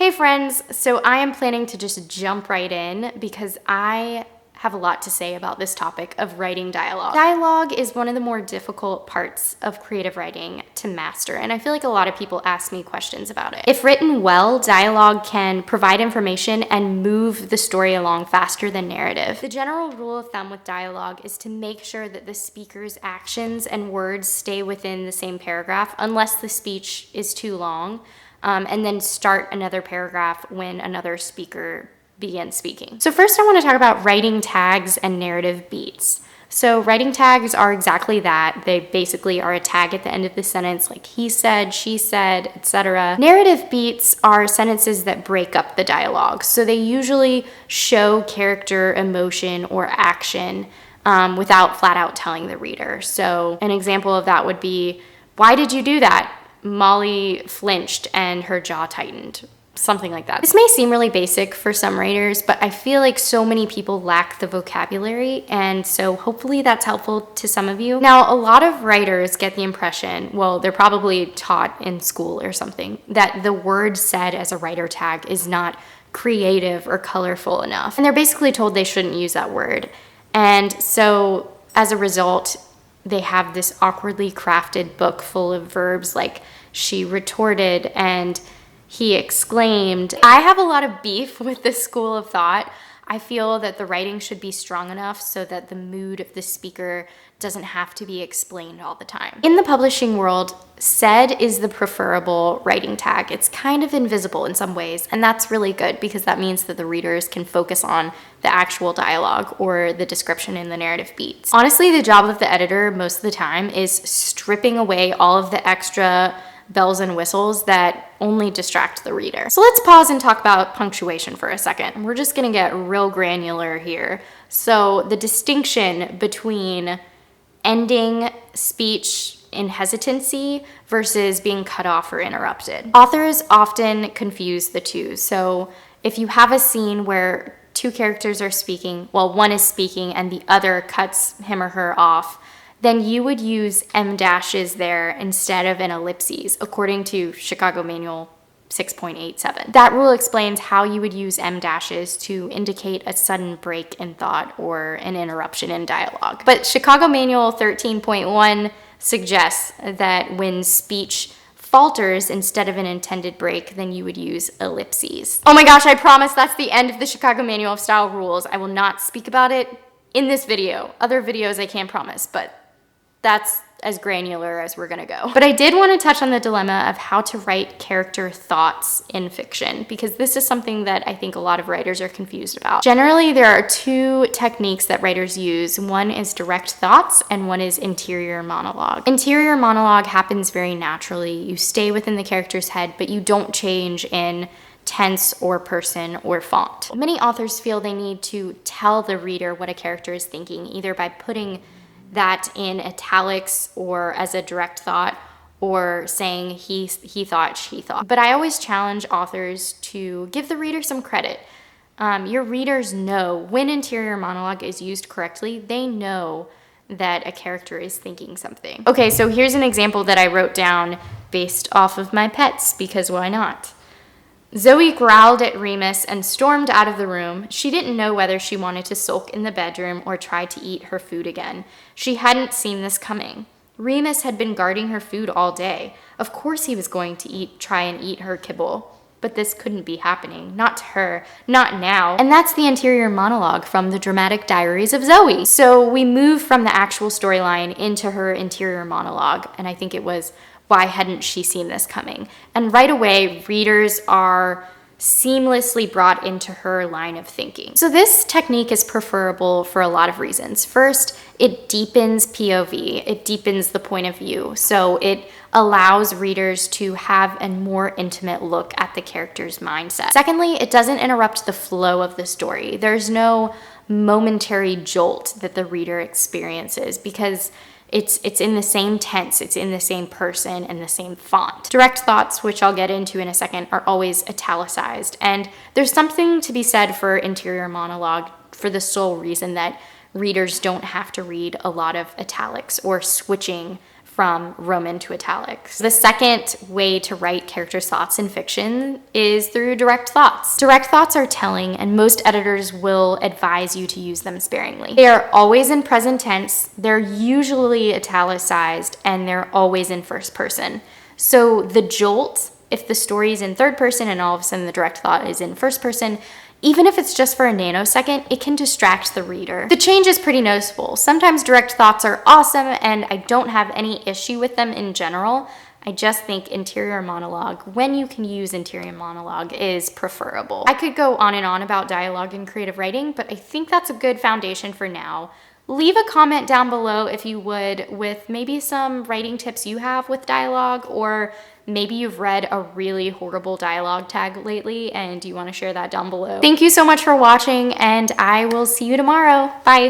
Hey friends, so I am planning to just jump right in because I have a lot to say about this topic of writing dialogue. Dialogue is one of the more difficult parts of creative writing to master, and I feel like a lot of people ask me questions about it. If written well, dialogue can provide information and move the story along faster than narrative. The general rule of thumb with dialogue is to make sure that the speaker's actions and words stay within the same paragraph unless the speech is too long, and then start another paragraph when another speaker begins speaking. So first I want to talk about writing tags and narrative beats. So writing tags are exactly that. They basically are a tag at the end of the sentence, like he said, she said, etc. Narrative beats are sentences that break up the dialogue. So they usually show character, emotion, or action without flat out telling the reader. So an example of that would be, why did you do that? Molly flinched and her jaw tightened. Something like that. This may seem really basic for some writers, but I feel like so many people lack the vocabulary, and so hopefully that's helpful to some of you. Now, a lot of writers get the impression, well, they're probably taught in school or something, that the word said as a writer tag is not creative or colorful enough. And they're basically told they shouldn't use that word. And so as a result, they have this awkwardly crafted book full of verbs like she retorted and he exclaimed. I have a lot of beef with this school of thought. I feel that the writing should be strong enough so that the mood of the speaker doesn't have to be explained all the time. In the publishing world, said is the preferable writing tag. It's kind of invisible in some ways, and that's really good because that means that the readers can focus on the actual dialogue or the description in the narrative beats. Honestly, the job of the editor most of the time is stripping away all of the extra bells and whistles that only distract the reader. So let's pause and talk about punctuation for a second. We're just gonna get real granular here. So the distinction between ending speech in hesitancy versus being cut off or interrupted. Authors often confuse the two. So if you have a scene where two characters are speaking, well, one is speaking and the other cuts him or her off, then you would use em dashes there instead of an ellipses, according to Chicago Manual 6.87. That rule explains how you would use em dashes to indicate a sudden break in thought or an interruption in dialogue. But Chicago Manual 13.1 suggests that when speech falters instead of an intended break, then you would use ellipses. Oh my gosh, I promise that's the end of the Chicago Manual of Style rules. I will not speak about it in this video. Other videos I can't promise, but that's as granular as we're gonna go. But I did want to touch on the dilemma of how to write character thoughts in fiction, because this is something that I think a lot of writers are confused about. Generally, there are two techniques that writers use. One is direct thoughts and one is interior monologue. Interior monologue happens very naturally. You stay within the character's head, but you don't change in tense or person or font. Many authors feel they need to tell the reader what a character is thinking, either by putting that in italics or as a direct thought, or saying he thought, she thought. But I always challenge authors to give the reader some credit. Your readers know when interior monologue is used correctly, they know that a character is thinking something. Okay, so here's an example that I wrote down based off of my pets, because why not? Zoe growled at Remus and stormed out of the room. She didn't know whether she wanted to sulk in the bedroom or try to eat her food again. She hadn't seen this coming. Remus had been guarding her food all day. Of course he was going to try and eat her kibble. But this couldn't be happening. Not to her. Not now. And that's the interior monologue from the Dramatic Diaries of Zoe. So we move from the actual storyline into her interior monologue, and I think it was, why hadn't she seen this coming? And right away, readers are seamlessly brought into her line of thinking. So this technique is preferable for a lot of reasons. First, it deepens POV. It deepens the point of view. So it allows readers to have a more intimate look at the character's mindset. Secondly, it doesn't interrupt the flow of the story. There's no momentary jolt that the reader experiences because it's in the same tense, it's in the same person and the same font. Direct thoughts, which I'll get into in a second, are always italicized. And there's something to be said for interior monologue for the sole reason that readers don't have to read a lot of italics or switching from Roman to italics. The second way to write characters' thoughts in fiction is through direct thoughts. Direct thoughts are telling, and most editors will advise you to use them sparingly. They are always in present tense, they're usually italicized, and they're always in first person. So the jolt, if the story is in third person and all of a sudden the direct thought is in first person, even if it's just for a nanosecond, it can distract the reader. The change is pretty noticeable. Sometimes direct thoughts are awesome and I don't have any issue with them in general. I just think interior monologue, when you can use interior monologue, is preferable. I could go on and on about dialogue in creative writing, but I think that's a good foundation for now. Leave a comment down below if you would with maybe some writing tips you have with dialogue, or maybe you've read a really horrible dialogue tag lately and you want to share that down below. Thank you so much for watching, and I will see you tomorrow. Bye.